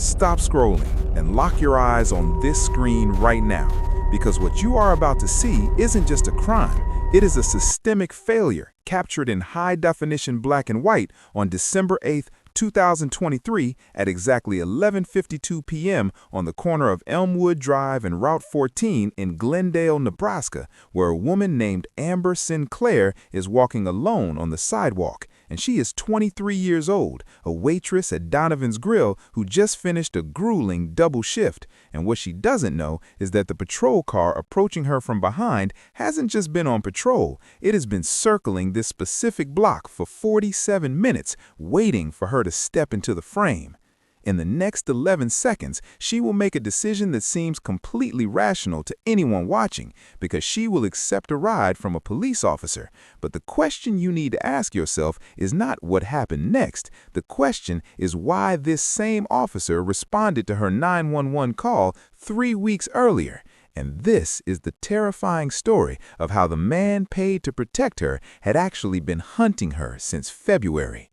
Stop scrolling and lock your eyes on this screen right now, because what you are about to see isn't just a crime, it is a systemic failure captured in high-definition black and white on December 8, 2023 at exactly 11:52 p.m. on the corner of Elmwood Drive and Route 14 in Glendale, Nebraska, where a woman named Amber Sinclair is walking alone on the sidewalk, and she is 23 years old, a waitress at Donovan's Grill who just finished a grueling double shift. And what she doesn't know is that the patrol car approaching her from behind hasn't just been on patrol, it has been circling this specific block for 47 minutes, waiting for her to step into the frame. In the next 11 seconds, she will make a decision that seems completely rational to anyone watching, because she will accept a ride from a police officer. But the question you need to ask yourself is not what happened next. The question is why this same officer responded to her 911 call 3 weeks earlier. And this is the terrifying story of how the man paid to protect her had actually been hunting her since February.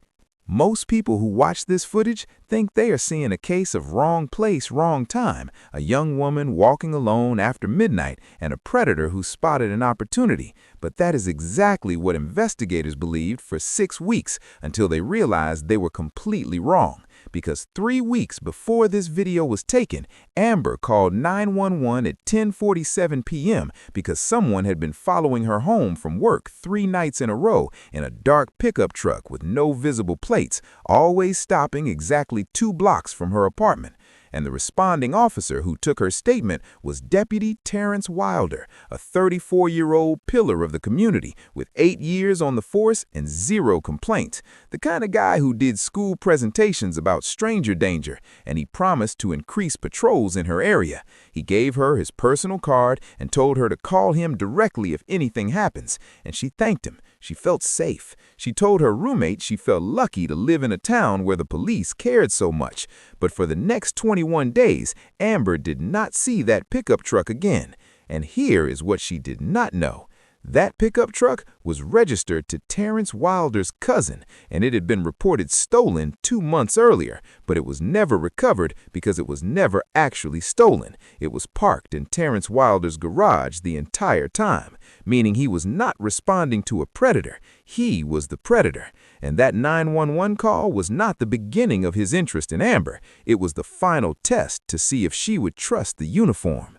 Most people who watch this footage think they are seeing a case of wrong place, wrong time, a young woman walking alone after midnight and a predator who spotted an opportunity. But that is exactly what investigators believed for 6 weeks until they realized they were completely wrong. Because 3 weeks before this video was taken, Amber called 911 at 10:47 p.m. because someone had been following her home from work 3 nights in a row in a dark pickup truck with no visible plates, always stopping exactly 2 blocks from her apartment. And the responding officer who took her statement was Deputy Terrence Wilder, a 34-year-old pillar of the community with 8 years on the force and 0 complaints, the kind of guy who did school presentations about stranger danger, and he promised to increase patrols in her area. He gave her his personal card and told her to call him directly if anything happens, and she thanked him. She felt safe. She told her roommate she felt lucky to live in a town where the police cared so much. But for the next 21 days, Amber did not see that pickup truck again. And here is what she did not know. That pickup truck was registered to Terrence Wilder's cousin, and it had been reported stolen 2 months earlier, but it was never recovered because it was never actually stolen. It was parked in Terrence Wilder's garage the entire time, meaning he was not responding to a predator. He was the predator. And that 911 call was not the beginning of his interest in Amber. It was the final test to see if she would trust the uniform.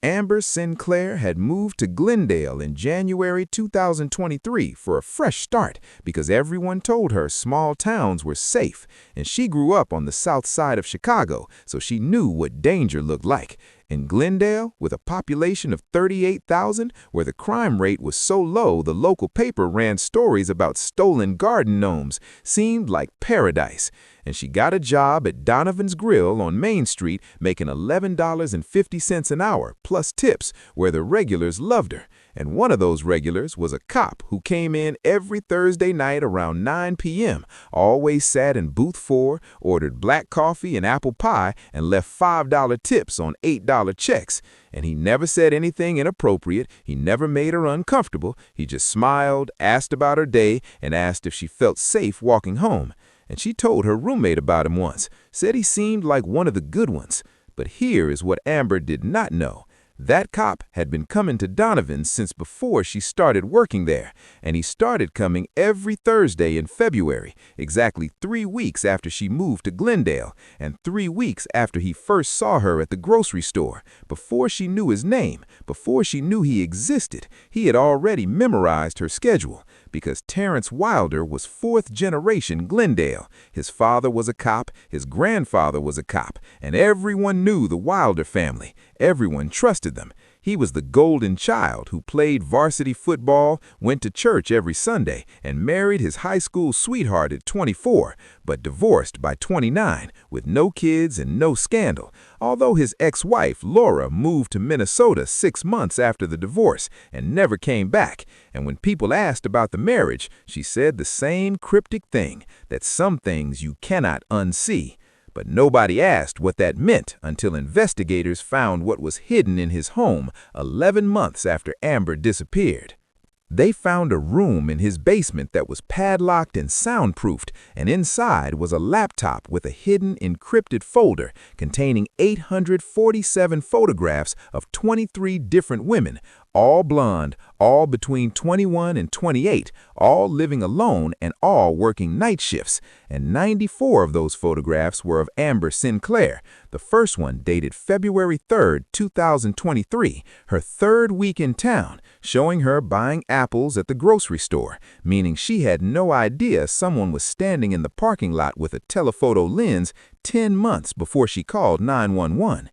Amber Sinclair had moved to Glendale in January 2023 for a fresh start because everyone told her small towns were safe, and she grew up on the south side of Chicago, so she knew what danger looked like. In Glendale, with a population of 38,000, where the crime rate was so low the local paper ran stories about stolen garden gnomes, seemed like paradise. And she got a job at Donovan's Grill on Main Street, making $11.50 an hour, plus tips, where the regulars loved her. And one of those regulars was a cop who came in every Thursday night around 9 p.m., always sat in booth 4, ordered black coffee and apple pie, and left $5 tips on $8 checks. And he never said anything inappropriate, he never made her uncomfortable, he just smiled, asked about her day, and asked if she felt safe walking home. And she told her roommate about him once, said he seemed like one of the good ones. But here is what Amber did not know. That cop had been coming to Donovan's since before she started working there, and he started coming every Thursday in February, exactly 3 weeks after she moved to Glendale, and 3 weeks after he first saw her at the grocery store. Before she knew his name, before she knew he existed, he had already memorized her schedule. Because Terrence Wilder was 4th generation Glendale. His father was a cop, his grandfather was a cop, and everyone knew the Wilder family. Everyone trusted them. He was the golden child who played varsity football, went to church every Sunday, and married his high school sweetheart at 24, but divorced by 29, with no kids and no scandal. Although his ex-wife, Laura, moved to Minnesota 6 months after the divorce and never came back. And when people asked about the marriage, she said the same cryptic thing, that some things you cannot unsee. But nobody asked what that meant until investigators found what was hidden in his home 11 months after Amber disappeared. They found a room in his basement that was padlocked and soundproofed, and inside was a laptop with a hidden encrypted folder containing 847 photographs of 23 different women, all blonde, all between 21 and 28, all living alone and all working night shifts. And 94 of those photographs were of Amber Sinclair. The first one dated February 3, 2023, her third week in town, showing her buying apples at the grocery store, meaning she had no idea someone was standing in the parking lot with a telephoto lens 10 months before she called 911.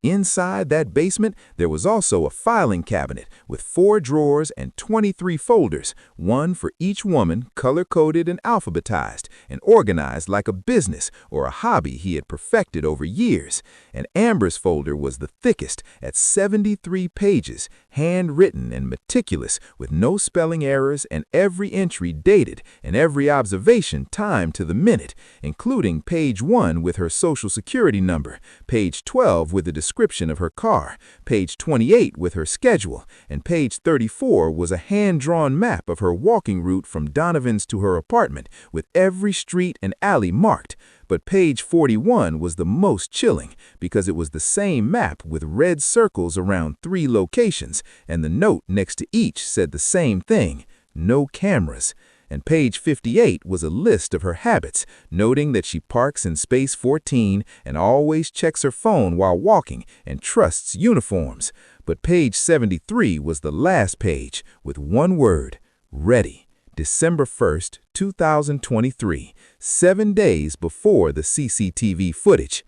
Inside that basement, there was also a filing cabinet with 4 drawers and 23 folders, one for each woman, color-coded and alphabetized, and organized like a business or a hobby he had perfected over years. And Amber's folder was the thickest, at 73 pages, handwritten and meticulous, with no spelling errors and every entry dated and every observation timed to the minute, including page 1 with her social security number, page 12 with the description of her car, page 28 with her schedule, and page 34 was a hand-drawn map of her walking route from Donovan's to her apartment, with every street and alley marked. But page 41 was the most chilling because it was the same map with red circles around 3 locations, and the note next to each said the same thing: no cameras. And page 58 was a list of her habits, noting that she parks in space 14 and always checks her phone while walking and trusts uniforms. But page 73 was the last page, with one word: ready. December 1st, 2023, 7 days before the CCTV footage.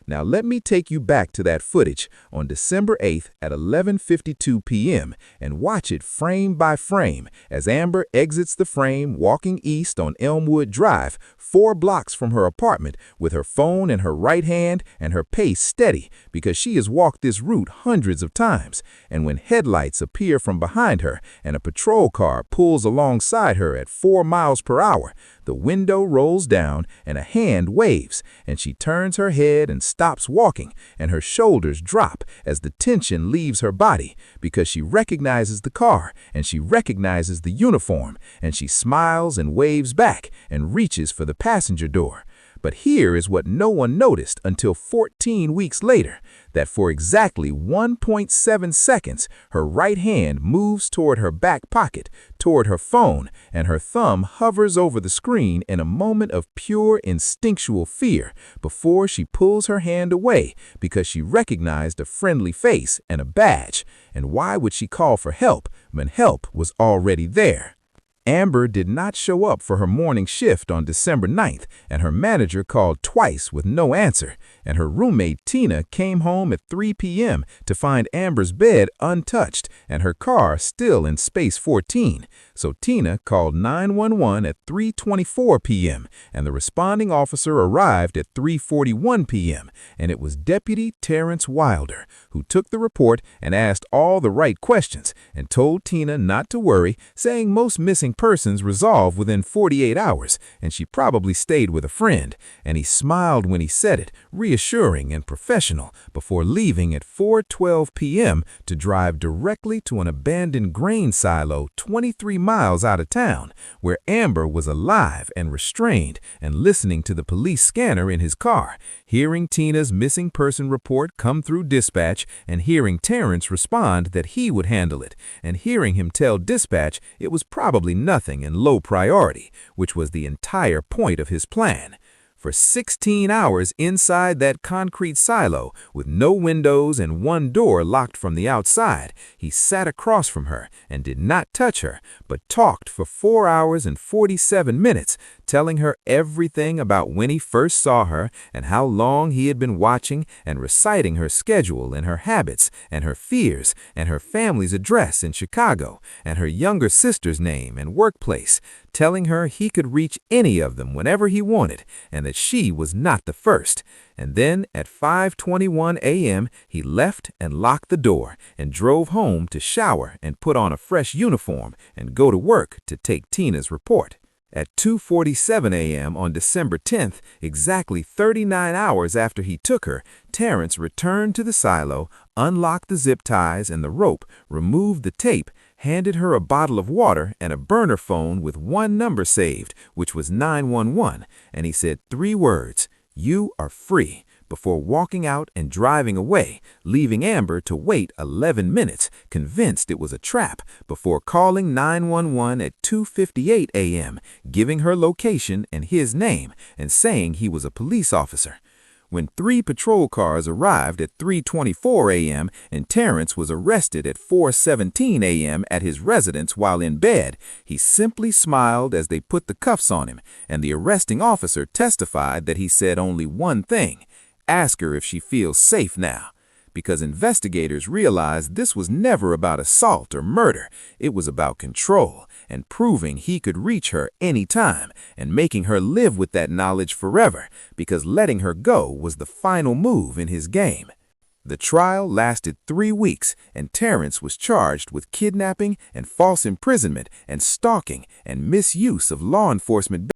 Now let me take you back to that footage on December 8th at 11:52 p.m. and watch it frame by frame as Amber exits the frame walking east on Elmwood Drive, 4 blocks from her apartment, with her phone in her right hand and her pace steady because she has walked this route hundreds of times. And when headlights appear from behind her and a patrol car pulls alongside her at 4 miles per hour, the window rolls down and a hand waves, and she turns her head and stops walking, and her shoulders drop as the tension leaves her body because she recognizes the car and she recognizes the uniform, and she smiles and waves back and reaches for the passenger door. But here is what no one noticed until 14 weeks later, that for exactly 1.7 seconds, her right hand moves toward her back pocket, toward her phone, and her thumb hovers over the screen in a moment of pure instinctual fear before she pulls her hand away because she recognized a friendly face and a badge. And why would she call for help when help was already there? Amber did not show up for her morning shift on December 9th, and her manager called twice with no answer, and her roommate Tina came home at 3 p.m. to find Amber's bed untouched and her car still in space 14. So Tina called 911 at 3:24 p.m., and the responding officer arrived at 3:41 p.m., and it was Deputy Terrence Wilder, who took the report and asked all the right questions and told Tina not to worry, saying most missing persons resolve within 48 hours, and she probably stayed with a friend. And he smiled when he said it, reassuring and professional, before leaving at 4:12 p.m. to drive directly to an abandoned grain silo 23 miles out of town, where Amber was alive and restrained and listening to the police scanner in his car, hearing Tina's missing person report come through dispatch, and hearing Terrence respond that he would handle it, and hearing him tell dispatch it was probably nothing and low priority, which was the entire point of his plan. For 16 hours inside that concrete silo, with no windows and one door locked from the outside, he sat across from her and did not touch her, but talked for 4 hours and 47 minutes, telling her everything about when he first saw her and how long he had been watching, and reciting her schedule and her habits and her fears and her family's address in Chicago and her younger sister's name and workplace, telling her he could reach any of them whenever he wanted and that she was not the first. And then at 5:21 a.m. he left and locked the door and drove home to shower and put on a fresh uniform and go to work to take Tina's report. At 2:47 a.m. on December 10th, exactly 39 hours after he took her, Terrence returned to the silo, unlocked the zip ties and the rope, removed the tape, handed her a bottle of water and a burner phone with one number saved, which was 911, and he said 3 words, "You are free," before walking out and driving away, leaving Amber to wait 11 minutes, convinced it was a trap, before calling 911 at 2:58 a.m., giving her location and his name, and saying he was a police officer. When 3 patrol cars arrived at 3:24 a.m. and Terrence was arrested at 4:17 a.m. at his residence while in bed, he simply smiled as they put the cuffs on him, and the arresting officer testified that he said only one thing: ask her if she feels safe now. Because investigators realized this was never about assault or murder. It was about control and proving he could reach her anytime and making her live with that knowledge forever, because letting her go was the final move in his game. The trial lasted 3 weeks, and Terrence was charged with kidnapping and false imprisonment and stalking and misuse of law enforcement